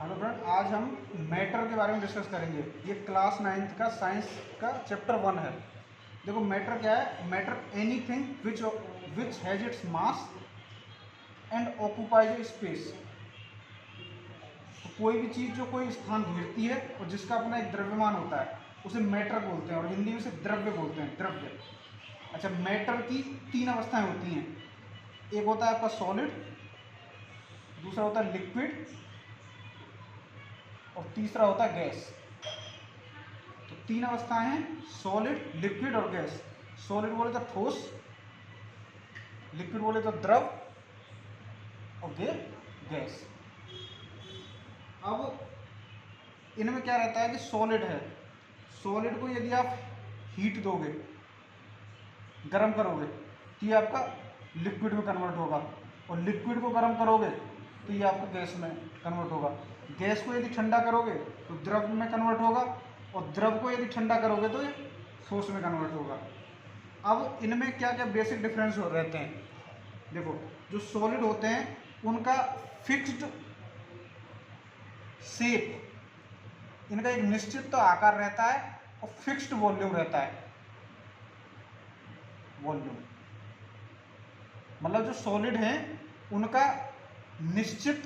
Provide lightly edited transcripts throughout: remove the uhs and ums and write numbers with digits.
Hello friend, आज हम matter के बारे में डिस्कस करेंगे। ये क्लास 9th का साइंस का चैप्टर 1 है। देखो मैटर क्या है। Matter anything which has its mass and occupies A space. तो कोई भी चीज़ जो कोई स्थान घेरती है और जिसका अपना एक द्रव्यमान होता है उसे मैटर बोलते हैं, और हिंदी में उसे द्रव्य बोलते हैं, द्रव्य। अच्छा, मैटर की 3 अवस्थाएं होती हैं। एक होता है आपका सॉलिड, दूसरा होता है लिक्विड और तीसरा होता है गैस। तो 3 अवस्थाएं हैं, सॉलिड, लिक्विड और गैस। सॉलिड बोले तो ठोस, लिक्विड बोले तो द्रव और गैस। अब इनमें क्या रहता है कि सॉलिड है, सॉलिड को यदि आप हीट दोगे, गर्म करोगे, तो ये आपका लिक्विड में कन्वर्ट होगा, और लिक्विड को गर्म करोगे तो ये आपको गैस में कन्वर्ट होगा। गैस को यदि ठंडा करोगे तो द्रव में कन्वर्ट होगा, और द्रव को यदि ठंडा करोगे तो ये ठोस में कन्वर्ट होगा। अब इनमें क्या क्या बेसिक डिफरेंस हो रहते हैं। देखो, जो सॉलिड होते हैं उनका फिक्स्ड शेप, इनका एक निश्चित तो आकार रहता है और फिक्स्ड वॉल्यूम रहता है। वॉल्यूम मतलब जो सॉलिड हैं उनका निश्चित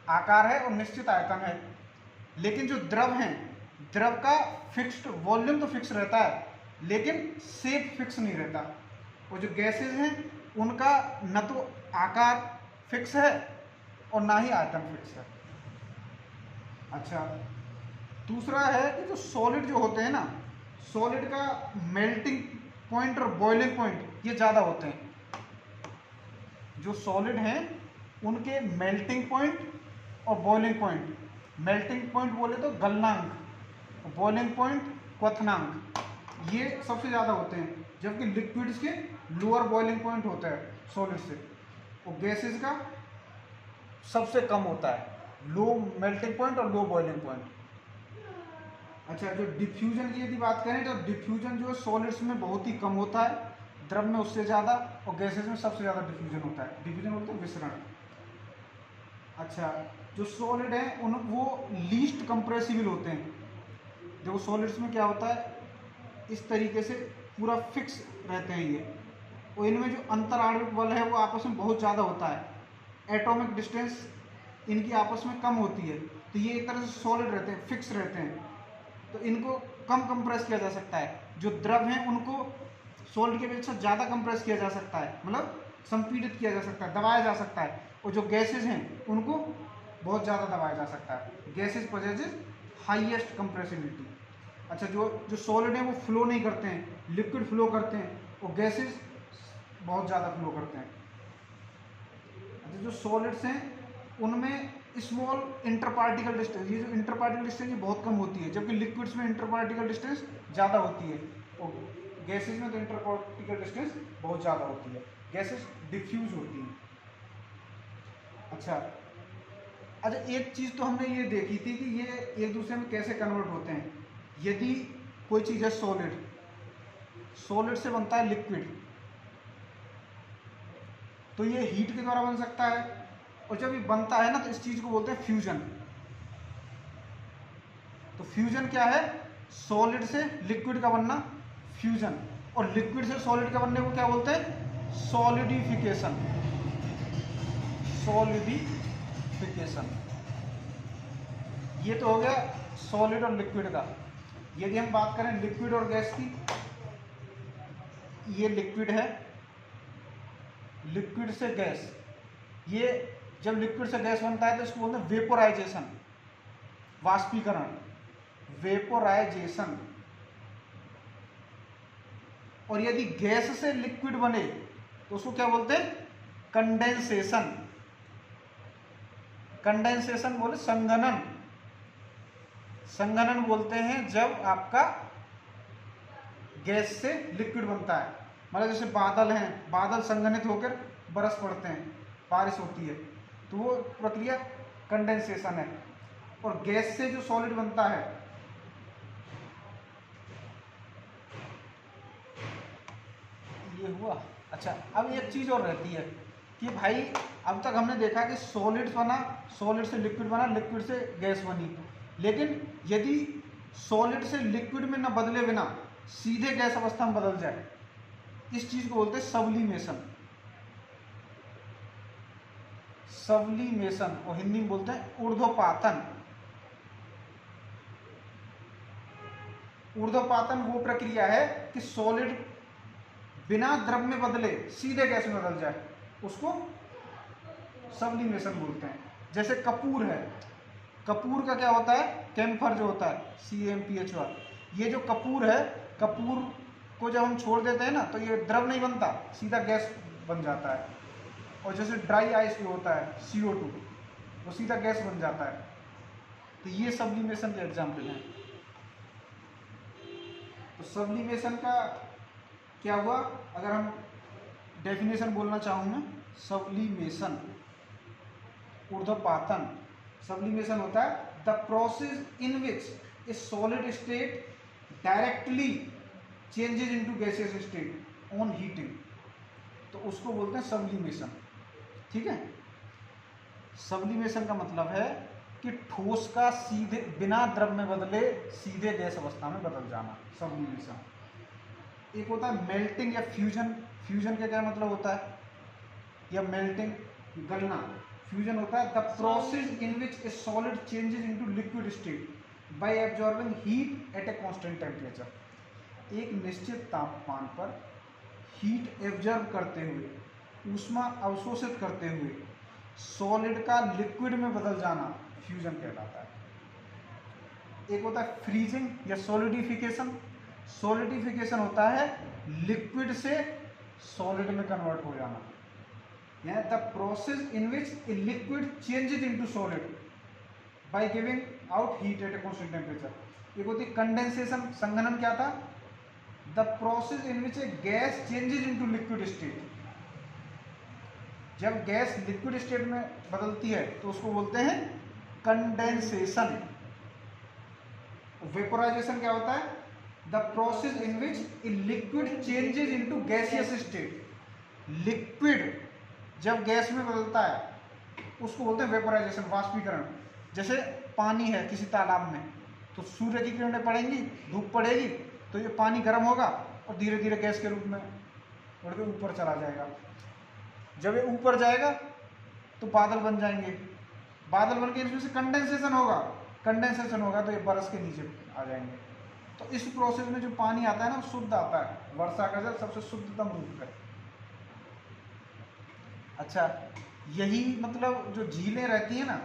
आकार है और निश्चित आयतन है, लेकिन जो द्रव हैं, द्रव का फिक्स्ड वॉल्यूम तो फिक्स रहता है लेकिन शेप फिक्स नहीं रहता। और जो गैसेज हैं उनका न तो आकार फिक्स है और ना ही आयतन फिक्स है। अच्छा, दूसरा है कि जो सॉलिड जो होते हैं ना, सॉलिड का मेल्टिंग पॉइंट और बॉइलिंग पॉइंट ये ज़्यादा होते हैं। जो सॉलिड हैं उनके मेल्टिंग पॉइंट और बॉइलिंग पॉइंट, मेल्टिंग पॉइंट बोले तो गलनांक, बॉइलिंग पॉइंट क्वथनांक, ये सबसे ज़्यादा होते हैं, जबकि लिक्विड्स के लोअर बॉइलिंग पॉइंट होता है सॉलिड से, और गैसेस का सबसे कम होता है, लो मेल्टिंग पॉइंट और लो बॉइलिंग पॉइंट। अच्छा, जो डिफ्यूजन की यदि बात करें तो डिफ्यूजन जो है सॉलिड्स में बहुत ही कम होता है, द्रव में उससे ज़्यादा, और गैसेस में सबसे ज़्यादा डिफ्यूजन होता है। डिफ्यूजन बोलते हैं विसरण। अच्छा, जो सॉलिड है उन वो लीस्ट कंप्रेसिबल होते हैं। देखो सॉलिड्स में क्या होता है, इस तरीके से पूरा फिक्स रहते हैं ये, और इनमें जो अंतराणविक बल है वो आपस में बहुत ज़्यादा होता है। एटॉमिक डिस्टेंस इनकी आपस में कम होती है, तो ये एक तरह से सॉलिड रहते हैं, फिक्स रहते हैं, तो इनको कम कंप्रेस किया जा सकता है। जो द्रव हैं उनको सॉलिड की अपेक्षा ज़्यादा कंप्रेस किया जा सकता है, मतलब संपीड़ित किया जा सकता है, दबाया जा सकता है। और जो गैसेज हैं उनको बहुत ज़्यादा दबाया जा सकता है। Gases possesses highest compressibility. अच्छा, जो जो सॉलिड हैं वो फ्लो नहीं करते हैं, लिक्विड फ्लो करते हैं, और गैसेज बहुत ज़्यादा फ्लो करते हैं। अच्छा, जो सॉलिड्स हैं उनमें स्मॉल इंटरपार्टिकल डिस्टेंस, ये जो इंटरपार्टिकल डिस्टेंस ये बहुत कम होती है, जबकि लिक्विड्स में इंटरपार्टिकल डिस्टेंस ज़्यादा होती है, और गैसेज में तो इंटरपार्टिकल डिस्टेंस बहुत ज़्यादा होती है। गैसेज डिफ्यूज होती हैं। अच्छा अच्छा, एक चीज़ तो हमने ये देखी थी कि ये एक दूसरे में कैसे कन्वर्ट होते हैं। यदि कोई चीज़ है सॉलिड, सॉलिड से बनता है लिक्विड, तो ये हीट के द्वारा बन सकता है, और जब ये बनता है ना तो इस चीज़ को बोलते हैं फ्यूजन। तो फ्यूजन क्या है, सॉलिड से लिक्विड का बनना, फ्यूजन। और लिक्विड से सॉलिड का बनने को क्या बोलते हैं, सॉलिडिफिकेशन। सॉलिडिफिकेशन, ये तो हो गया सॉलिड और लिक्विड का। यदि हम बात करें लिक्विड और गैस की, ये लिक्विड है, लिक्विड से गैस, ये जब लिक्विड से गैस बनता है तो इसको बोलते हैं वेपोराइजेशन, वाष्पीकरण, वेपोराइजेशन। और यदि गैस से लिक्विड बने तो उसको क्या बोलते हैं, कंडेंसेशन। कंडेंसेशन बोले संघनन, संघनन बोलते हैं जब आपका गैस से लिक्विड बनता है। मतलब जैसे बादल हैं, बादल संघनित होकर बरस पड़ते हैं, बारिश होती है, तो वो प्रक्रिया कंडेंसेशन है। और गैस से जो सॉलिड बनता है, ये हुआ। अच्छा, अब एक चीज़ और रहती है, कि भाई अब तक हमने देखा कि सॉलिड्स बना, सॉलिड से लिक्विड बना, लिक्विड से गैस बनी, लेकिन यदि सॉलिड से लिक्विड में न बदले बिना सीधे गैस अवस्था में बदल जाए, इस चीज को बोलते हैं सब्लिमेशन। सब्लिमेशन, और हिंदी में बोलते हैं ऊर्ध्वपातन। ऊर्ध्वपातन वो प्रक्रिया है कि सॉलिड बिना द्रव में बदले सीधे गैस में बदल जाए, उसको सब्लिमेशन बोलते हैं। जैसे कपूर है, कपूर का क्या होता है, कैम्फर जो होता है CmPH4, ये जो कपूर है, कपूर को जब हम छोड़ देते हैं ना तो ये द्रव नहीं बनता, सीधा गैस बन जाता है। और जैसे ड्राई आइस जो होता है CO2, वो सीधा गैस बन जाता है। तो ये सब्लिमेशन के एग्जाम्पल हैं। तो सब्लिमेशन का क्या हुआ, अगर हम डेफिनेशन बोलना चाहूँ मैं, सब्लिमेशन ऊर्ध्वपातन, सब्लिमेशन होता है the process in which A solid state directly changes into gaseous state on heating, तो उसको बोलते हैं सब्लिमेशन। ठीक है, सब्लिमेशन का मतलब है कि ठोस का सीधे बिना द्रव में बदले सीधे गैस अवस्था में बदल जाना, सब्लिमेशन। एक होता है मेल्टिंग या फ्यूजन। फ्यूजन का क्या मतलब होता है, या मेल्टिंग गलना। फ्यूजन होता है the process in which A solid changes into liquid state by absorbing heat at a constant temperature. एक निश्चित तापमान पर हीट एब्जॉर्ब करते हुए, ऊष्मा अवशोषित करते हुए सॉलिड का लिक्विड में बदल जाना फ्यूजन कहलाता है। एक होता है फ्रीजिंग या सॉलिडिफिकेशन। सॉलिडिफिकेशन होता है लिक्विड से सॉलिड में कन्वर्ट हो जाना, the process in which a liquid changes into solid by giving out heat at a constant temperature. एक होती है कंडेंसेशन। संघनन क्या था, the process in which A gas changes into liquid state. जब गैस लिक्विड स्टेट में बदलती है तो उसको बोलते हैं कंडेंसेशन। वेपोराइजेशन क्या होता है, the process in which a liquid changes into gaseous state. Liquid जब गैस में बदलता है उसको बोलते हैं वेपोराइजेशन, वाष्पीकरण। जैसे पानी है किसी तालाब में, तो सूर्य की किरणें पड़ेंगी, धूप पड़ेगी, तो ये पानी गर्म होगा और धीरे धीरे गैस के रूप में बढ़ के ऊपर चला जाएगा। जब ये ऊपर जाएगा तो बादल बन जाएंगे, बादल बन के इसमें से कंडेंसेशन होगा, कंडेंसेशन होगा तो ये बरस के नीचे आ जाएंगे। तो इस प्रोसेस में जो पानी आता है ना वो शुद्ध आता है, वर्षा का जल सबसे शुद्धतम रूप है। अच्छा, यही मतलब जो झीलें रहती हैं ना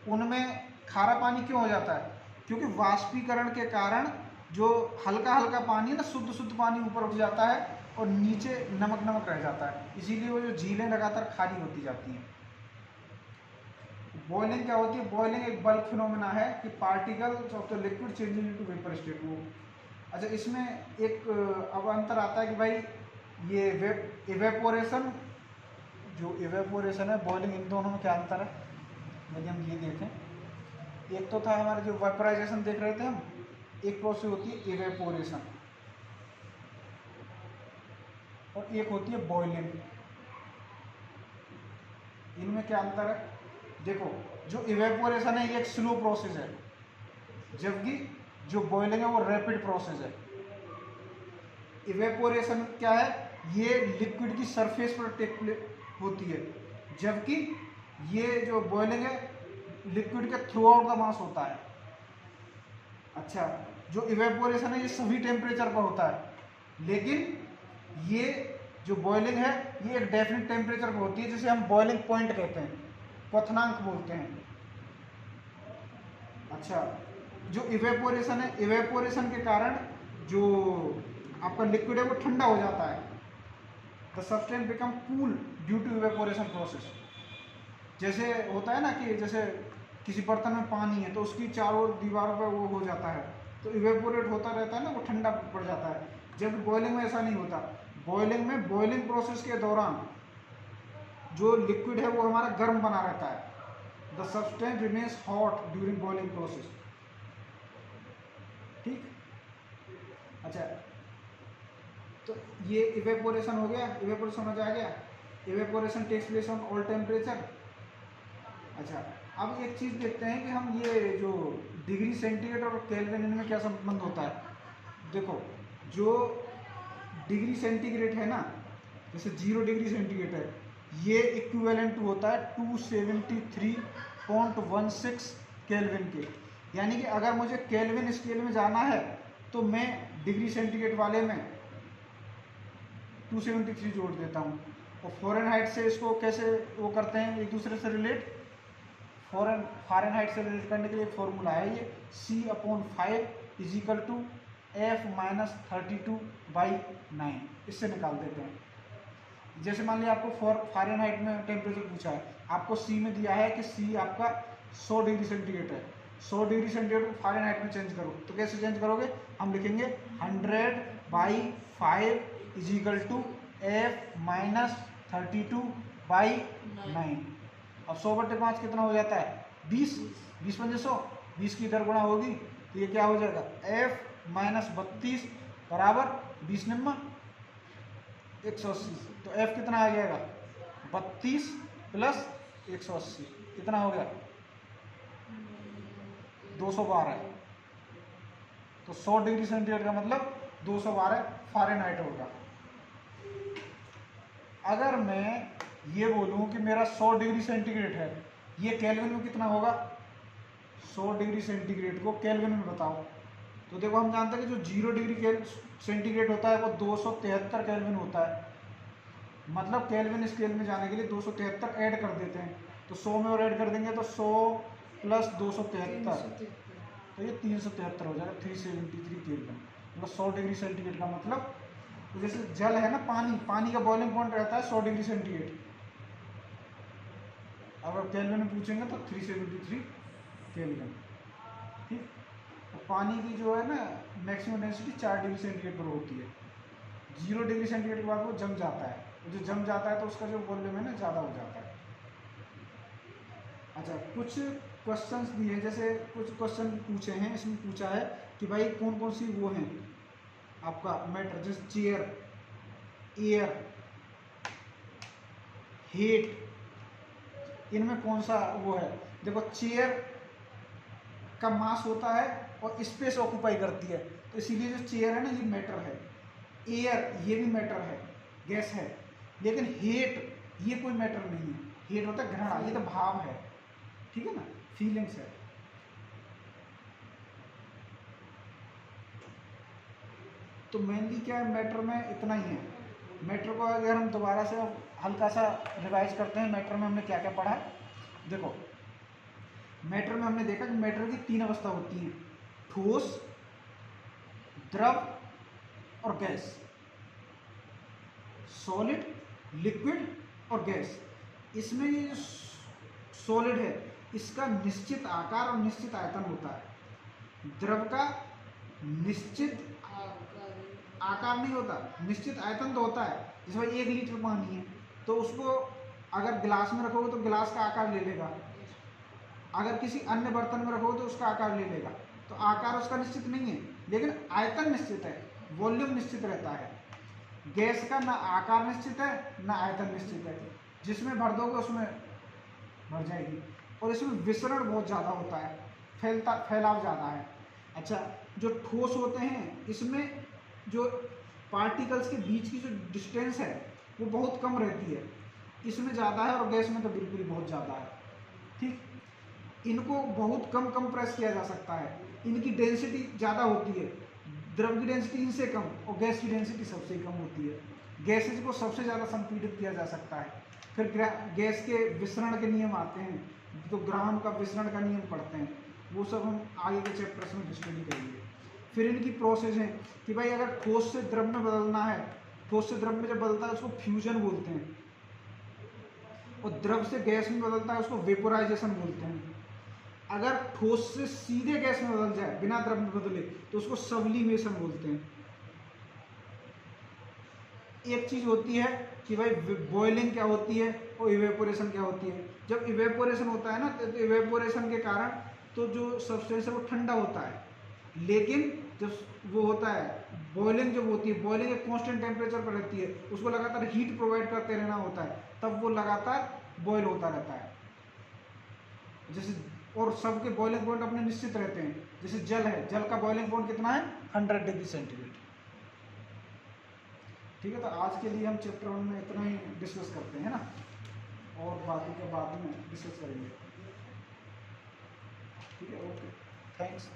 उनमें खारा पानी क्यों हो जाता है, क्योंकि वाष्पीकरण के कारण जो हल्का हल्का पानी है ना, शुद्ध शुद्ध पानी ऊपर उठ जाता है और नीचे नमक नमक रह जाता है, इसीलिए वो जो झीलें लगातार खाली होती जाती हैं। बॉइलिंग क्या होती है, बॉइलिंग एक बल्क फिनोमेना है कि particles of the liquid changing into vapour state. वो अच्छा, इसमें एक अब अंतर आता है कि भाई ये इवेपोरेशन, जो इवेपोरेशन है, बॉइलिंग, इन दोनों में क्या अंतर है। यदि हम ये देखें, एक तो था हमारा जो वेपराइजेशन देख रहे थे हम, एक प्रोसेस होती है इवेपोरेशन और एक होती है बॉइलिंग। इनमें क्या अंतर है, देखो जो इवेपोरेशन है ये एक स्लो प्रोसेस है, जबकि जो बॉइलिंग है वो रैपिड प्रोसेस है। इवेपोरेशन क्या है, ये लिक्विड की सरफेस पर टेक होती है, जबकि ये जो बॉइलिंग है लिक्विड के थ्रू आउट द मास होता है। अच्छा, जो इवेपोरेशन है ये सभी टेम्परेचर पर होता है, लेकिन ये जो बॉइलिंग है ये एक डेफिनेट टेम्परेचर पर होती है, जिसे हम बॉइलिंग पॉइंट कहते हैं, क्वथनांक बोलते हैं। अच्छा, जो इवेपोरेशन है, इवेपोरेशन के कारण जो आपका लिक्विड है वो ठंडा हो जाता है, the substance become cool due to evaporation process. जैसे होता है ना कि जैसे किसी बर्तन में पानी है तो उसकी चारों दीवारों पर वो हो जाता है, तो इवेपोरेट होता रहता है ना, वो ठंडा पड़ जाता है। जब बॉइलिंग में ऐसा नहीं होता, बॉइलिंग में बॉइलिंग प्रोसेस के दौरान जो लिक्विड है वो हमारा गर्म बना रहता है, the substance remains hot during boiling process. ठीक, अच्छा, तो ये इवेपोरेशन हो गया, इवेपोरेशन समझ आ गया। Evaporation takes place on all temperature. अच्छा, अब एक चीज़ देखते हैं कि हम ये जो डिग्री सेंटीग्रेड और केल्विन इनमें क्या संबंध होता है। देखो, जो डिग्री सेंटीग्रेड है ना, जैसे 0 डिग्री सेंटीग्रेड है, ये इक्विवेलेंट होता है 273.16 केल्विन के। यानी कि अगर मुझे केल्विन स्केल में जाना है तो मैं डिग्री सेंटीग्रेड वाले में 273 जोड़ देता हूँ। और फ़ारेनहाइट से इसको कैसे वो करते हैं एक दूसरे से रिलेट, फ़ारेनहाइट से रिलेट करने के लिए फॉर्मूला है ये C/5 = F-32/9, इससे निकाल देते हैं। जैसे मान लिया आपको फ़ारेनहाइट में टेम्परेचर पूछा है, आपको C में दिया है कि C आपका 100 डिग्री सेंटीग्रेड है। 100 डिग्री सेंटीग्रेड को फ़ारेनहाइट में चेंज करो, तो कैसे चेंज करोगे? हम लिखेंगे 100/5 = F-32/9। अब 100/5 कितना हो जाता है? 20। 20 पंजे 100, 20 की इधर गुणा होगी तो ये क्या हो जाएगा? F-32 बराबर 20 निम्मा 180। तो F कितना आ जाएगा? 32 + 180 कितना हो गया? 212। तो 100 डिग्री सेंटीग्रेड का मतलब 212 फ़ारेनहाइट होगा। अगर मैं ये बोलूँ कि मेरा 100 डिग्री सेंटीग्रेड है, ये केल्विन में कितना होगा? 100 डिग्री सेंटीग्रेड को केल्विन में बताओ। तो देखो, हम जानते हैं कि जो 0 डिग्री सेंटीग्रेड होता है वो 273 केल्विन होता है। मतलब केल्विन स्केल में जाने के लिए 273 ऐड कर देते हैं। तो 100 में और ऐड कर देंगे तो 100 + 273, तो ये 373 हो जाएगा, 373 केल्विन। मतलब 100 डिग्री सेंटीग्रेड का मतलब, तो जैसे जल है ना, पानी का बॉइलिंग पॉइंट रहता है 100 डिग्री सेंटीग्रेड। अगर केल्विन में पूछेंगे तो 373 केल्विन। ठीक। तो पानी की जो है ना मैक्सिमम डेंसिटी 4 डिग्री सेंटीग्रेड पर होती है। 0 डिग्री सेंटीग्रेड के बाद वो जम जाता है, जो जम जाता है तो उसका जो वॉल्यूम है ना ज़्यादा हो जाता है। अच्छा, कुछ क्वेश्चंस दिए हैं, जैसे कुछ क्वेश्चन पूछे हैं, इसमें पूछा है कि भाई कौन कौन सी वो हैं आपका मैटर, जैसे चेयर, एयर, हीट, इनमें कौन सा वो है? देखो, चेयर का मास होता है और स्पेस ऑक्यूपाई करती है, तो इसीलिए जो चेयर है ना ये मैटर है। एयर ये भी मैटर है, गैस है। लेकिन हीट ये कोई मैटर नहीं है, हीट होता है घृणा, ये तो भाव है, ठीक है ना, फीलिंग्स है। तो मेनली क्या है मैटर में, इतना ही है। मैटर को अगर हम दोबारा से हल्का सा रिवाइज करते हैं, मैटर में हमने क्या क्या पढ़ा है। देखो, मैटर में हमने देखा कि मैटर की 3 अवस्था होती हैं, ठोस, द्रव और गैस। सॉलिड, लिक्विड और गैस। इसमें ये सॉलिड है, इसका निश्चित आकार और निश्चित आयतन होता है। द्रव का निश्चित आकार नहीं होता, निश्चित आयतन तो होता है। जैसे भाई 1 लीटर पानी है तो उसको अगर गिलास में रखोगे तो गिलास का आकार ले लेगा, अगर किसी अन्य बर्तन में रखोगे तो उसका आकार ले लेगा। तो आकार उसका निश्चित नहीं है, लेकिन आयतन निश्चित है, वॉल्यूम निश्चित रहता है। गैस का ना आकार निश्चित है ना आयतन निश्चित है, जिसमें भर दोगे उसमें भर जाएगी। और इसमें विसरण बहुत ज़्यादा होता है, फैलाव ज़्यादा है। अच्छा, जो ठोस होते हैं इसमें जो पार्टिकल्स के बीच की जो डिस्टेंस है वो बहुत कम रहती है, इसमें ज़्यादा है, और गैस में तो बिल्कुल ही बहुत ज़्यादा है। ठीक, इनको बहुत कम कंप्रेस किया जा सकता है, इनकी डेंसिटी ज़्यादा होती है। द्रव की डेंसिटी इनसे कम और गैस की डेंसिटी सबसे कम होती है। गैसेज को सबसे ज़्यादा संपीड़ित किया जा सकता है। फिर गैस के विसरण के नियम आते हैं, तो ग्राम का विसरण का नियम पढ़ते हैं, वो सब हम आगे के चैप्टर्स में स्टडी करेंगे। फिर इनकी प्रोसेस है कि भाई अगर ठोस से द्रव में बदलना है, ठोस से द्रव में जब बदलता है उसको फ्यूजन बोलते हैं, और द्रव से गैस में बदलता है उसको वेपोराइजेशन बोलते हैं। अगर ठोस से सीधे गैस में बदल जाए बिना द्रव में बदले तो उसको सब्लिमेशन बोलते हैं। एक चीज होती है कि भाई बॉइलिंग क्या होती है और इवेपोरेशन क्या होती है। जब इवेपोरेशन होता है ना तो इवेपोरेशन के कारण तो जो सब्सटेंस है वो ठंडा होता है, लेकिन जब वो होता है बॉइलिंग, जब होती है बॉइलिंग एक कांस्टेंट टेम्परेचर पर रहती है, उसको लगातार हीट प्रोवाइड करते रहना होता है, तब वो लगातार बॉयल होता रहता है। जैसे और सबके बॉइलिंग पॉइंट अपने निश्चित रहते हैं। जैसे जल है, जल का बॉइलिंग पॉइंट कितना है? 100 डिग्री सेंटीग्रेड। ठीक है, तो आज के लिए हम चैप्टर 1 में इतना ही डिस्कस करते हैं ना, और बाकी के बाद में डिस्कस करेंगे। ठीक है, ओके, थैंक्स।